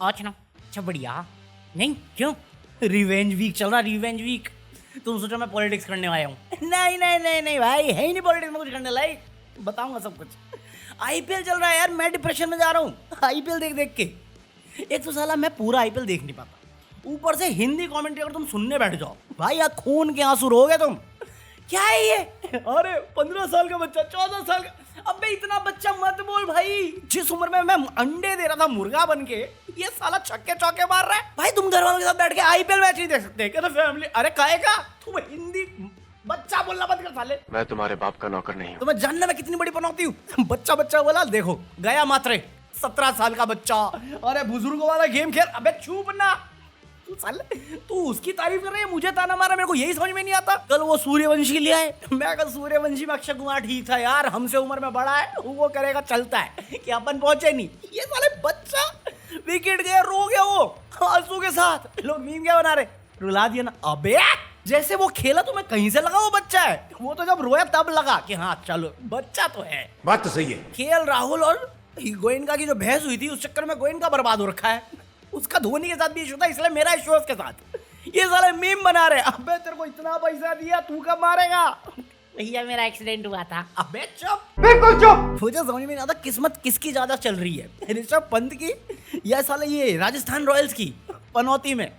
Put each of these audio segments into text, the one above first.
अच्छा अच्छा बढ़िया। नहीं क्यों, रिवेंज वीक चल रहा, रिवेंज वीक। तुम सोचो मैं पॉलिटिक्स करने आया हूँ? नहीं नहीं नहीं नहीं भाई, है ही नहीं पॉलिटिक्स में कुछ करने लायक। बताऊंगा सब कुछ। आईपीएल चल रहा है यार, मैं डिप्रेशन में जा रहा हूँ आईपीएल देख देख के। एक तो साला मैं पूरा आईपीएल देख नहीं पाता, ऊपर से हिंदी कमेंट्री अगर तुम सुनने बैठ जाओ भाई यार खून के आंसू रोगे तुम। क्या है ये? अरे 15 साल का बच्चा, 14 साल का। अबे इतना बच्चा मत बोल भाई, जिस उम्र में मैं अंडे दे रहा था मुर्गा बन के, ये साला छक्के चौके मार रहा है। भाई तुम घर वालों के साथ बैठ के आईपीएल मैच नहीं देख सकते? क्या तो फैमिली, अरे काहेगा तुम हिंदी बच्चा बोलना बंद कर साले। मैं तुम्हारे बाप का नौकर नहीं हूँ। तुम्हें जानना मैं कितनी बड़ी पनौती हूँ? बच्चा बच्चा बोला, देखो गया मात्रे 17 साल का बच्चा। अरे बुजुर्गों वाला गेम खेल। अबे चुप ना तू उसकी तारीफ कर रही है, मुझे ताना मारा, मेरे को यही समझ में नहीं आता। कल वो सूर्यवंशी लिया है, मैं कल सूर्यवंशी में अक्षय कुमार ठीक था यार, हमसे उम्र में बड़ा है, वो करेगा चलता है कि अपन पहुंचे नहीं। ये साले बच्चा विकेट गया, रो गया वो आंसू के साथ। लोग मीम क्या बना रहे, रुला दिया ना। अबे जैसे वो खेला तो मैं कहीं से लगा वो बच्चा है, वो तो जब रोया तब लगा कि हाँ चलो बच्चा तो है। बात तो सही है। खेल राहुल और गोयनका की जो बहस हुई थी, उस चक्कर में गोयनका बर्बाद हो रखा है। उसका धोनी के साथ भी इशू था, इसलिए मेरा इशू है उसके साथ। ये साले मीम बना रहे। अबे तेरे को इतना पैसा दिया, तू कब मारेगा? भैया मेरा एक्सीडेंट हुआ था। अबे चुप, बिल्कुल चुप। मुझे समझ में नहीं आता किस्मत किसकी ज्यादा चल रही है, ऋषभ पंत की या साले ये राजस्थान रॉयल्स की पनौती में।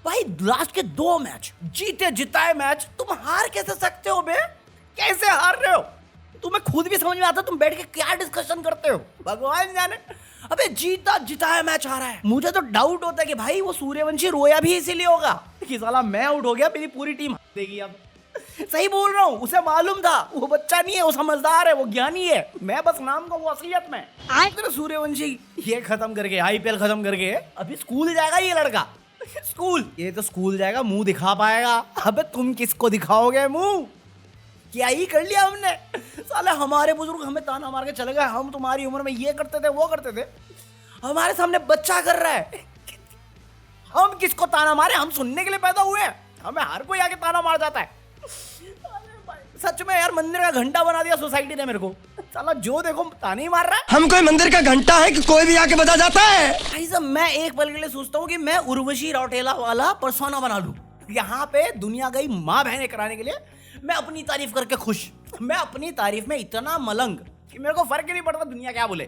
भाई लास्ट के 2 मैच जीते जिताए मैच, तुम हार कैसे सकते हो बे? कैसे हार रहे हो? तुम्हें खुद भी समझ में आता तुम बैठ के क्या डिस्कशन करते हो, भगवान जाने। अबे जीता जिताया मैच आ रहा है। मुझे तो डाउट होता है कि भाई वो सूर्यवंशी रोया भी इसीलिए होगा कि साला मैं आउट हो गया, मेरी पूरी टीम देगी। अब सही बोल रहा हूँ, उसे मालूम था वो बच्चा नहीं है, वो समझदार है, वो ज्ञानी है। मैं बस नाम का, वो असलियत में। तो सूर्यवंशी ये खत्म करके, आईपीएल खत्म करके अभी स्कूल जाएगा ये लड़का। स्कूल, ये तो स्कूल जाएगा, मुंह दिखा पाएगा। अबे तुम किसको दिखाओगे मुंह? क्या ही कर लिया हमने? साले हमारे बुजुर्ग हमें ताना मार के चले गए, हम तुम्हारी उम्र में ये करते थे वो करते थे। हमारे सामने बच्चा कर रहा है, हम किसको ताना मारे? हम सुनने के लिए पैदा हुए हैं, हमें हर कोई आके ताना मार जाता है। सच में यार, मंदिर का घंटा बना दिया सोसाइटी ने मेरे को। साला जो देखो ताने ही मार रहा है। हम कोई मंदिर का घंटा है कि कोई भी आके बजा जाता है? भाई साहब मैं एक पल के लिए सोचता हूँ कि मैं उर्वशी रौटेला वाला पर्सोना बना लूं, यहाँ पे दुनिया गई माँ बहने कराने के लिए। मैं अपनी तारीफ करके खुश, मैं अपनी तारीफ में इतना मलंग कि मेरे को फर्क ही नहीं पड़ता दुनिया क्या बोले।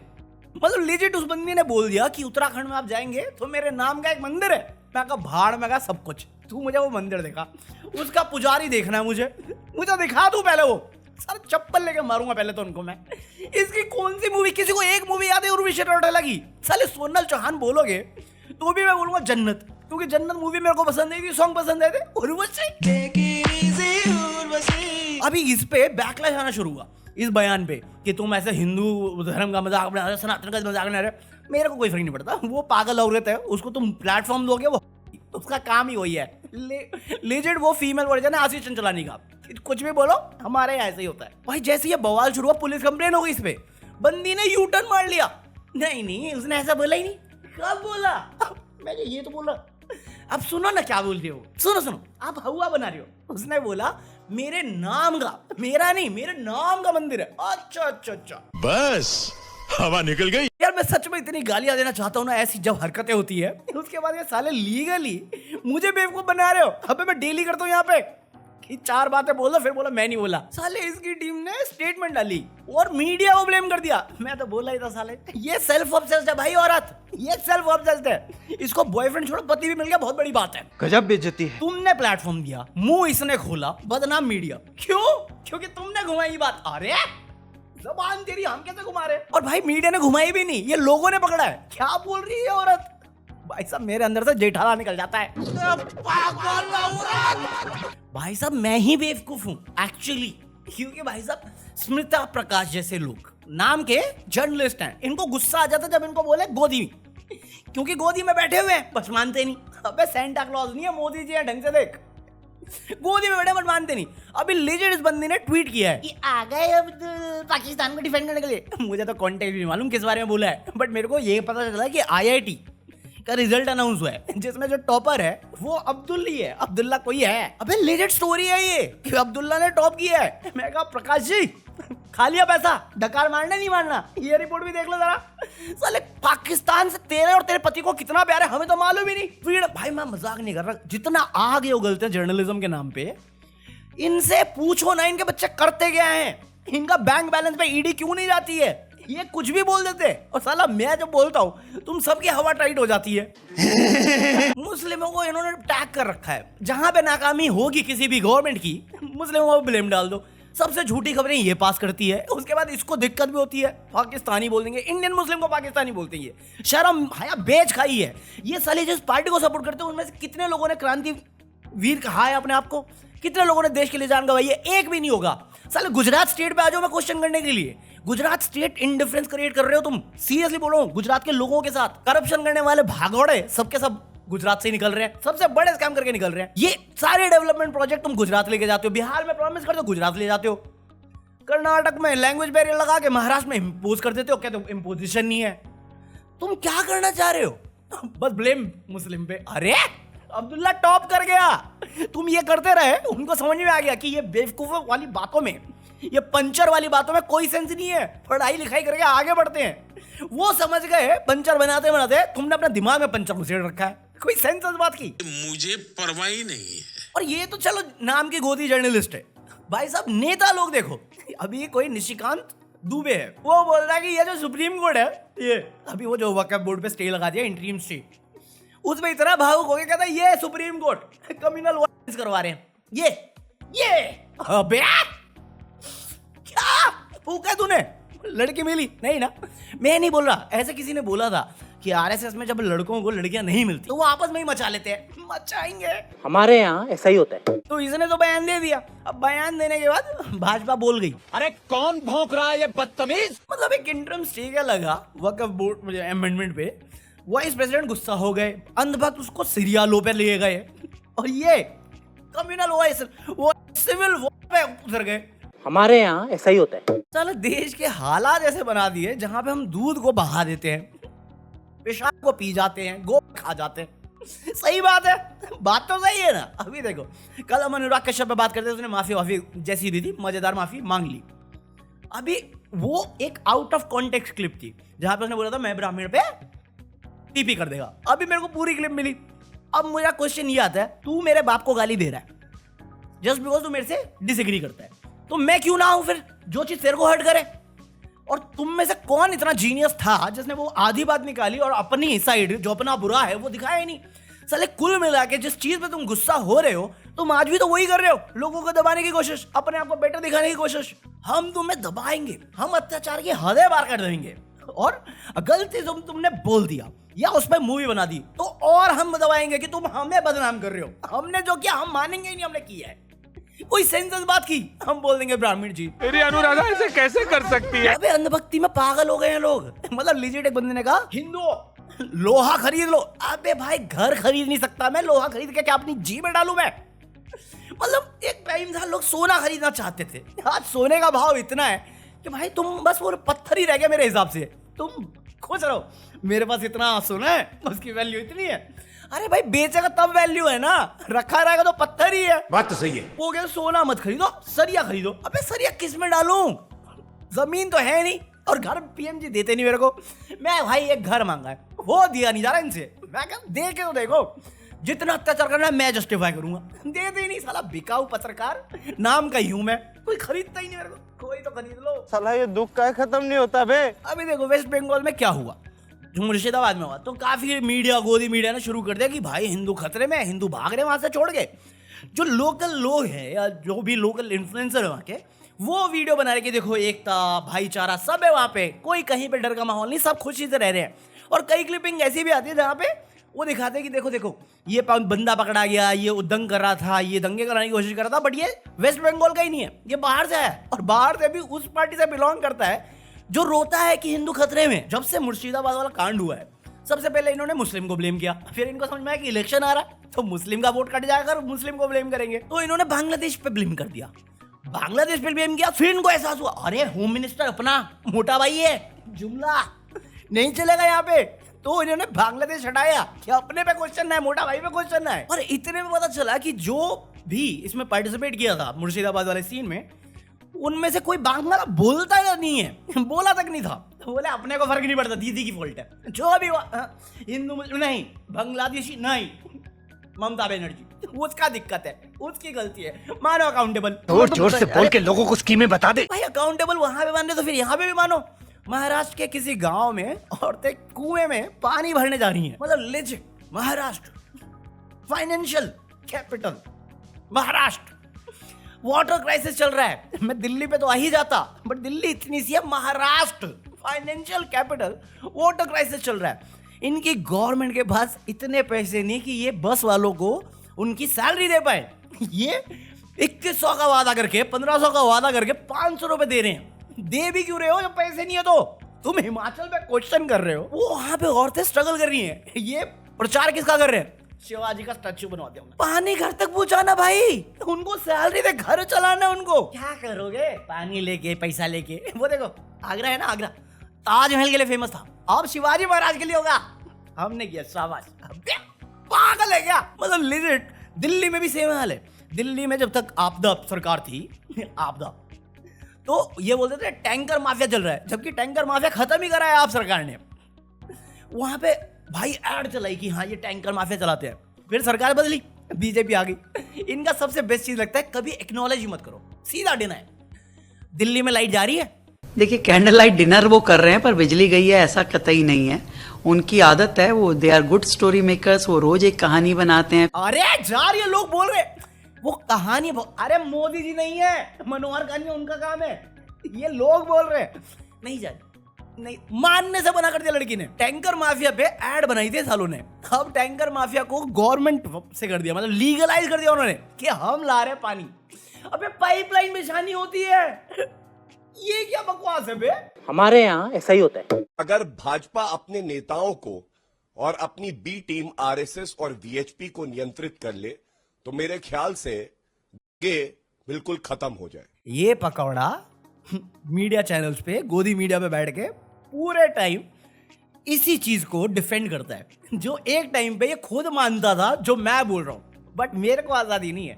मतलब लेजिट उस बंदी ने बोल दिया कि उत्तराखंड में आप जाएंगे तो मेरे नाम का एक मंदिर है। मैं कहा भाड़ में कहा सब कुछ, तू मुझे वो मंदिर दिखा, उसका पुजारी देखना है मुझे दिखा तू पहले। वो सारे चप्पल लेके मारूंगा पहले तो उनको मैं। इसकी कौन सी मूवी, किसी को एक मूवी याद है उर्वशी रौटेला की? साले सोनल चौहान बोलोगे तो भी मैं बोलूंगा जन्नत, क्योंकि जन्नत मूवी मेरे को पसंद है, सॉन्ग पसंद है। अभी इस पे बैकलैश आना शुरू हुआ इस बयान पे कि तुम ऐसे हिंदू धर्म का मजाक बना रहे, सनातन का मजाक बना रहे। मेरे को कोई फर्क नहीं पड़ता, वो पागल औरत है, उसको तुम प्लेटफॉर्म दोगे, वो उसका काम ही वही है। लेजेंड वो फीमेल वर्जन है आशीष चंचलानी का। कुछ भी बोलो हमारे यहाँ ऐसे ही होता है। भाई जैसे ये बवाल शुरू हुआ, पुलिस कंप्लेन हो गई इस पे, बंदी ने यू टर्न मार लिया। नहीं उसने ऐसा बोला ही नहीं। कब बोला? मैंने ये तो बोला। अब सुनो ना क्या बोल रही हो, सुनो आप हवा बना रही हो। उसने बोला मेरे नाम का, मेरा नहीं मेरे नाम का मंदिर है। अच्छा बस हवा निकल गई। यार मैं सच में इतनी गालियां देना चाहता हूँ ना ऐसी जब हरकतें होती है, उसके बाद ये साले लीगली मुझे बेवकूफ बना रहे हो। अबे मैं डेली करता हूँ यहाँ पे कि 4 बातें बोल दो, फिर बोला मैं नहीं बोला। साले इसकी टीम ने स्टेटमेंट डाली और मीडिया को ब्लेम कर दिया। मैं तो बोला ही था साले, ये सेल्फ ऑब्सेस्ड है भाई औरत, ये सेल्फ ऑब्सेस्ड है। इसको बॉयफ्रेंड छोड़ो पति भी मिल गया, बहुत बड़ी बात है। गजब बेइज्जती है। तुमने प्लेटफॉर्म दिया, मुंह इसने खोला, बदनाम मीडिया। क्यों? क्योंकि तुमने घुमाई बात। अरे ज़बान तेरी, हम कैसे घुमा रहे? और भाई मीडिया ने घुमाई भी नहीं, ये लोगों ने पकड़ा है। क्या बोल रही है औरत? भाई साहब मेरे अंदर से जेठालाल निकल जाता है। भाई साहब मैं ही बेवकूफ हूँ एक्चुअली, क्योंकि भाई साहब स्मिता प्रकाश जैसे लोग नाम के जर्नलिस्ट हैं, इनको गुस्सा आ जाता है जब इनको बोले गोदी, क्योंकि गोदी में बैठे हुए हैं, बस मानते नहीं। अबे सेंटा क्लॉज नहीं है, मोदी जी है, ढंग से देख। गोदी में बैठे बट मानते नहीं। अभी लेजेंड इस बंदी ने ट्वीट किया है कि आ गए अब पाकिस्तान को डिफेंड करने के लिए। मुझे तो कॉन्टेक्ट भी नहीं मालूम किस बारे में बोला है, बट मेरे को ये पता चला कि आईआईटी का रिजल्ट अनाउंस हुआ है, जिसमें जो टॉपर है वो अब्दुल्ला है, अब्दुल्ला कोई है। अबे लेजेंड स्टोरी है ये कि अब्दुल्ला ने टॉप किया है। मैं कहा प्रकाश जी खा लिया पैसा, डकार मारना नहीं मारना, ये रिपोर्ट भी देख लो जरा। साले पाकिस्तान से तेरे और तेरे पति को कितना प्यार है हमें तो मालूम ही नहीं। फिर भाई मैं मजाक नहीं कर रहा, जितना आग ये उगलते हैं जर्नलिज्म के नाम पे, इनसे पूछो ना इनके बच्चे करते क्या हैं, इनका बैंक बैलेंस पे ईडी क्यों नहीं जाती है, ये कुछ भी बोल देते हैं। और साला मैं जब बोलता हूं तुम सबकी हवा टाइट हो जाती है। मुस्लिमों को इन्होंने टैग कर रखा है, जहां पे नाकामी होगी किसी भी गवर्नमेंट की मुस्लिमों को ब्लेम डाल दो। सबसे झूठी खबरें ये पास करती है, उसके बाद इसको दिक्कत भी होती है, पाकिस्तानी बोल देंगे, इंडियन मुस्लिम को पाकिस्तानी बोलते हैं। शर्म हया बेच खाई है। ये साले जिस पार्टी को सपोर्ट करते हैं उनमें से कितने लोगों ने क्रांति वीर कहा है अपने आप को, कितने लोगों ने देश के लिए जान गवाई है, एक भी नहीं होगा। साले गुजरात स्टेट पे आ जाओ मैं क्वेश्चन करने के लिए, गुजरात स्टेट इंडिफरेंस क्रिएट कर रहे हो तुम, सीरियसली बोल रहा हूं। गुजरात के लोगों के साथ करप्शन करने वाले भागौड़े सबके सब गुजरात से निकल रहे हैं, सबसे बड़े स्कैम करके निकल रहे हैं। ये सारे डेवलपमेंट प्रोजेक्ट तुम गुजरात लेके जाते हो, बिहार में प्रॉमिस करते हो गुजरात ले जाते हो, कर्नाटक में लैंग्वेज बैरियर लगा के महाराष्ट्र में इंपोज कर देते हो, कहते हो इंपोजिशन नहीं है। तुम क्या करना चाह रहे हो? बस ब्लेम मुस्लिम पे। अरे अब्दुल्ला टॉप कर गया, तुम ये करते रहे, उनको समझ में आ गया कि ये बेवकूफ वाली बातों में, ये पंचर वाली बातों में कोई सेंस नहीं है, पढ़ाई लिखाई करके आगे बढ़ते हैं। वो समझ गए पंचर बनाते बनाते तुमने अपना दिमाग में पंचर घुसेड़ रखा है, कोई सेंस इस बात की मुझे परवाह ही नहीं है। और ये तो चलो नाम की गोदी जर्नलिस्ट है, भाई साहब नेता लोग देखो, अभी कोई निशिकांत दुबे है, वो बोल रहा है कि ये जो सुप्रीम कोर्ट है, ये अभी वो जो वक्फ बोर्ड पे स्टे लगा दिया इंटरिम स्टे, उसमें इतना भावुक हो गया, कहता है ये सुप्रीम कोर्ट कम्युनल वायलेंस करवा रहे हैं। ये अबे क्या फूका तूने, लड़की मिली नहीं ना? मैं नहीं बोल रहा, ऐसे किसी ने बोला था कि आरएसएस में जब लड़कों को लड़कियां नहीं मिलती तो वो आपस में ही मचा लेते हैं, मचाएंगे, हमारे यहाँ ऐसा ही होता है। तो इसने तो बयान दे दिया। अब बयान देने के बाद भाजपा बोल गई, अरे कौन भौंक रहा है ये बदतमीज। मतलब एक इंटरम स्टे क्या लगा वक्फ बोर्ड अमेंडमेंट पे, वाइस प्रेसिडेंट गुस्सा हो गए, अंधभक्त उसको सीरिया लो पे ले गए, और ये कम्युनल वॉइस वो सिविल वॉर पे उतर गए। हमारे यहाँ ऐसा ही होता है। चलो देश के हालात ऐसे बना दिए जहां पे हम दूध को बहा देते हैं, पेशाब को पी जाते हैं, गो खा जाते हैं। सही बात है, बात तो सही है ना। अभी देखो कल हम अनुराग कश्यप पे बात करते थे, उसने माफी वाफी जैसी दी थी, मजेदार माफी मांग ली। अभी वो एक आउट ऑफ कॉन्टेक्स्ट क्लिप थी जहां पे उसने बोला था मैं ब्राह्मण पे टीपी कर देगा। अभी मेरे को पूरी क्लिप मिली। अब मेरा क्वेश्चन ये आता है, तू मेरे बाप को गाली दे रहा है जस्ट बिकॉज तू मेरे से डिसएग्री करता है, तो मैं क्यों ना हूं फिर जो चीज तेरे को हर्ट करे? और तुम में से कौन इतना जीनियस था जिसने वो आधी बात निकाली और अपनी साइड जो अपना बुरा है वो दिखाया ही नहीं? साले कुल मिला के जिस चीज पे तुम गुस्सा हो रहे हो तुम आज भी तो वही कर रहे हो, लोगों को दबाने की कोशिश, अपने आप को बेटर दिखाने की कोशिश। हम तुम्हें दबाएंगे, हम अत्याचार की हदें पार कर देंगे, और गलती तुमने बोल दिया या उस पर मूवी बना दी तो और हम दबाएंगे कि तुम हमें बदनाम कर रहे हो। हमने जो किया हम मानेंगे ही नहीं हमने किया है, कोई सेंस बात की हम बोल देंगे ब्राह्मण जी। मेरी अनुराधा ऐसे कैसे कर सकती है? अबे अंधभक्ति में पागल हो गए हैं लोग। मतलब लिजिट एक बंदे ने कहा हिंदू लोहा खरीद लो। अबे भाई घर खरीद नहीं सकता मैं, लोहा खरीद के क्या अपनी जी में डालू मैं? मतलब एक टाइम था लोग सोना खरीदना चाहते थे, आज सोने का भाव इतना है कि भाई तुम बस वो पत्थर ही रह गया मेरे हिसाब से। तुम खुश रहो, मेरे पास इतना सोना है उसकी वैल्यू इतनी है। अरे भाई बेचेगा तब वैल्यू है ना, रखा रहेगा तो पत्थर ही है। बात तो सही है। वो कह सोना मत खरीदो सरिया खरीदो। अबे सरिया किस में डालूं? जमीन तो है नहीं और घर पीएमजी देते नहीं मेरे को। मैं भाई एक घर मांगा है वो दिया नहीं जा रहा इनसे। मैं कहा दे के तो देखो, जितना अत्याचार करना है मैं जस्टिफाई करूंगा। देते ही नहीं, साला बिकाऊ पत्रकार नाम का ही हूं मैं, कोई खरीदता ही नहीं मेरे को। कोई तो खरीद लो। साला ये दुख का खत्म नहीं होता बे। अभी देखो वेस्ट बंगाल में क्या हुआ, जो मुर्शिदाबाद में हुआ, तो काफी मीडिया गोदी मीडिया ने शुरू कर दिया कि भाई हिंदू खतरे में, हिंदू भाग रहे वहां से छोड़ के। जो लोकल लोग हैं या जो भी लोकल इन्फ्लुएंसर है वहां के, वो वीडियो बना रहे कि देखो एकता भाईचारा सब है वहां पे, कोई कहीं पे डर का माहौल नहीं, सब खुशी से रह रहे हैं। और कई क्लिपिंग ऐसी भी आती है जहाँ पे वो दिखाते हैं कि देखो देखो ये बंदा पकड़ा गया, ये उद्दंग कर रहा था, ये दंगे कराने की कोशिश कर रहा था, बट ये वेस्ट बंगाल का ही नहीं है, ये बाहर से है और बाहर से भी उस पार्टी से बिलोंग करता है जो रोता है कि हिंदू खतरे में। जब से मुर्शिदाबाद वाला कांड हुआ है सबसे पहले इन्होंने मुस्लिम को ब्लेम किया, फिर इनको समझ में आया कि इलेक्शन आ रहा है तो मुस्लिम का वोट कट जाएगा और मुस्लिम को ब्लेम करेंगे, तो इन्होंने बांग्लादेश पे ब्लेम कर दिया। बांग्लादेश पे ब्लेम किया, फिर इनको एहसास हुआ अरे होम मिनिस्टर अपना मोटा भाई है, जुमला नहीं चलेगा यहाँ पे, तो इन्होंने बांग्लादेश हटाया कि अपने पे क्वेश्चन है, मोटा भाई पे क्वेश्चन है। और इतने में पता चला कि जो भी इसमें पार्टिसिपेट किया था मुर्शिदाबाद वाले सीन में, उनमें से कोई बांग्ला बोलता नहीं है, बोला तक नहीं था। बोले अपने को फर्क नहीं पड़ता, दीदी की फॉल्ट है, जो भी हुआ। हिंदू मुस्लिम नहीं, बांग्लादेशी नहीं, ममता बनर्जी, उसका दिक्कत है, उसकी गलती है, मानो अकाउंटेबल। जोर जोर से बोल के लोगों को स्कीमें बता दे। भाई अकाउंटेबल वहां पे मान रहे तो फिर यहाँ पे भी मानो। महाराष्ट्र के किसी गांव में औरतें कुएं में पानी भरने जा रही हैं, मतलब legit Maharashtra, financial capital Maharashtra, water crisis चल रहा है। मैं दिल्ली पे तो आ ही जाता, बट दिल्ली इतनी सी है, Maharashtra financial capital, water crisis चल रहा है। इनकी गवर्नमेंट के पास इतने पैसे नहीं कि ये बस वालों को उनकी सैलरी दे पाए। ये 2100 का वादा करके, 1500 का वादा करके 500 रुपए दे रहे हैं। दे भी क्यों रहे हो जब पैसे नहीं है तो? तुम हिमाचल में क्वेश्चन कर रहे हो, वो वहां पे औरतें स्ट्रगल कर रही हैं। ये प्रचार किसका कर रहे हैं? शिवाजी का स्टैचू बनवाते हैं। पानी घर तक पहुंचाना भाई, उनको सैलरी दे, घर चलाना उनको। क्या करोगे पानी लेके, पैसा लेके? वो देखो आगरा है ना, आगरा ताजमहल के लिए फेमस था, अब शिवाजी महाराज के लिए होगा। हमने किया, शाबाश। पागल है क्या? मतलब लिजिट दिल्ली में भी सेम हाल है। दिल्ली में जब तक आपदा सरकार थी, आपदा, तो ये बोलते थे टैंकर माफिया चल रहा है, जबकि टैंकर माफिया खत्म ही करा है आप सरकार ने। वहां पे भाई ऐड चलाई कि हाँ ये टैंकर माफिया चलाते हैं, फिर सरकार बदली, बीजेपी आ गई। इनका सबसे बेस्ट चीज लगता है, कभी एक्नॉलेज ही मत करो, सीधा डिनाई। दिल्ली में लाइट जा रही है, देखिए कैंडल लाइट डिनर वो कर रहे हैं, पर बिजली गई है ऐसा कतई नहीं है। उनकी आदत है, वो they are good story makers, वो रोज एक कहानी बनाते हैं। अरे जा रही है, लोग बोल रहे वो कहानी, अरे मोदी जी नहीं है, मनोहर कहानी उनका काम है, ये लोग बोल रहे नहीं जा नहीं, मानने से बना कर दिया लड़की ने। टैंकर माफिया पे ऐड बनाई थी सालों ने, अब टैंकर माफिया को गवर्नमेंट से कर दिया, मतलब लीगलाइज कर दिया उन्होंने कि हम ला रहे हैं पानी। अबे पाइपलाइन बिछानी होती है, ये क्या बकवास है बे? हमारे यहाँ ऐसा ही होता है। अगर भाजपा अपने नेताओं को और अपनी बी टीम आरएसएस और वीएचपी को नियंत्रित कर ले तो मेरे ख्याल से ये बिल्कुल खत्म हो जाए। ये पकौड़ा मीडिया चैनल्स पे, गोदी मीडिया पे बैठ के पूरे टाइम इसी चीज को डिफेंड करता है, जो एक टाइम पे ये खुद मानता था जो मैं बोल रहा हूं, बट मेरे को आजादी नहीं है।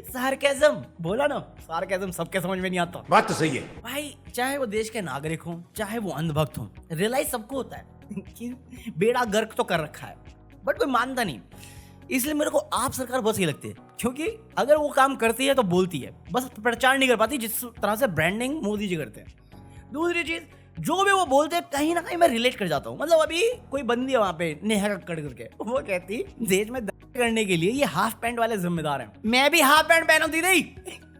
सार्केज्म बोला ना, सार्केज्म सबके समझ में नहीं आता। बात तो सही है भाई चाहे वो देश के नागरिक हों, चाहे वो अंधभक्त हों, रियलाइज सबको होता है कि बेड़ा गर्क तो कर रखा है, बट कोई मानता नहीं। इसलिए मेरे को आप सरकार बहुत सही लगती है, क्योंकि अगर वो काम करती है तो बोलती है, बस प्रचार नहीं कर पाती जिस तरह से ब्रांडिंग मोदी जी करते हैं। दूसरी चीज, जो भी वो बोलते हैं कहीं ना कहीं मैं रिलेट कर जाता हूँ। मतलब अभी कोई बंदी है वहां पे, नेहा कक्कड़ करके, वो कहती देश में करने के लिए ये हाफ पैंट वाले जिम्मेदार हैं। मैं भी हाफ पैंट पहनू दी नहीं,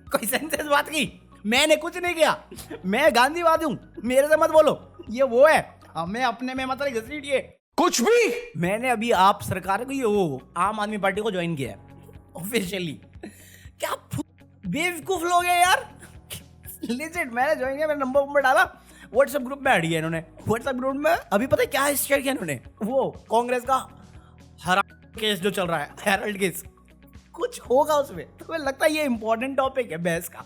कोई सेंसेस बात की, मैंने कुछ नहीं किया, मैं गांधीवादी हूँ, मेरे से मत बोलो, ये वो है, हमें अपने में मत घसीटिए कुछ भी। मैंने अभी आप सरकार को, ये वो आम आदमी पार्टी को ज्वाइन किया है ऑफिशियली। क्या बेवकूफ लोग हैं यार, लिजिट मैंने ज्वाइन किया, मैंने नंबर डाला, व्हाट्सएप ग्रुप में ऐड किया इन्होंने। व्हाट्सएप ग्रुप में अभी पता है क्या शेयर किया इन्होंने, वो कांग्रेस का हरा केस जो चल रहा है, हेराल्ड केस, कुछ होगा उसमें। तुम्हें लगता है ये इंपॉर्टेंट टॉपिक है बहस का?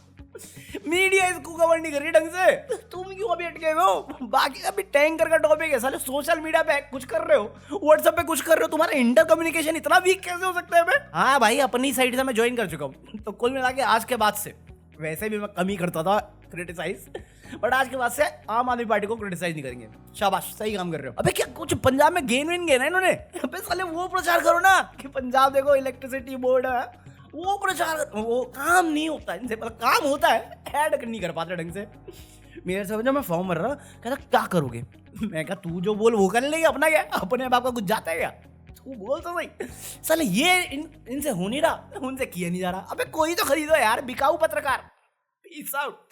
मीडिया इसको कवर नहीं कर रही ढंग से, तुम क्यों अभी अटके हुए हो? बाकी अभी टैंकर का टॉपिक है, साले सोशल मीडिया पे कुछ कर रहे हो, व्हाट्सएप पे कुछ कर रहे हो, तुम्हारा इंटर कम्युनिकेशन इतना वीक कैसे हो सकता है बे? हाँ भाई, अपनी साइड से मैं ज्वाइन कर चुका हूँ, तो कुल मिला के आज के बाद से, वैसे भी मैं कम ही करता था क्रिटिसाइज, बट आज के बाद से आम आदमी पार्टी को क्रिटिसाइज नहीं करेंगे। शाबाश, सही काम कर रहे हो। अबे क्या कुछ पंजाब में गेन वेन ना इन्होंने? अबे साले वो प्रचार करो ना कि पंजाब देखो इलेक्ट्रिसिटी बोर्ड है, वो प्रचार, वो काम नहीं होता इनसे, मतलब काम होता है, ऐड नहीं कर पाते ढंग से। मेरे से जब मैं फॉर्म भर रहा, कहता क्या करोगे? मैं कहा तू जो बोल वो कर लेगा, अपना क्या, अपने बाप का कुछ जाता है क्या? तू बोल तो सही। साले ये इनसे हो नहीं रहा, उनसे किया नहीं जा रहा। अबे कोई तो खरीदो यार, बिकाऊ पत्रकार। Peace out.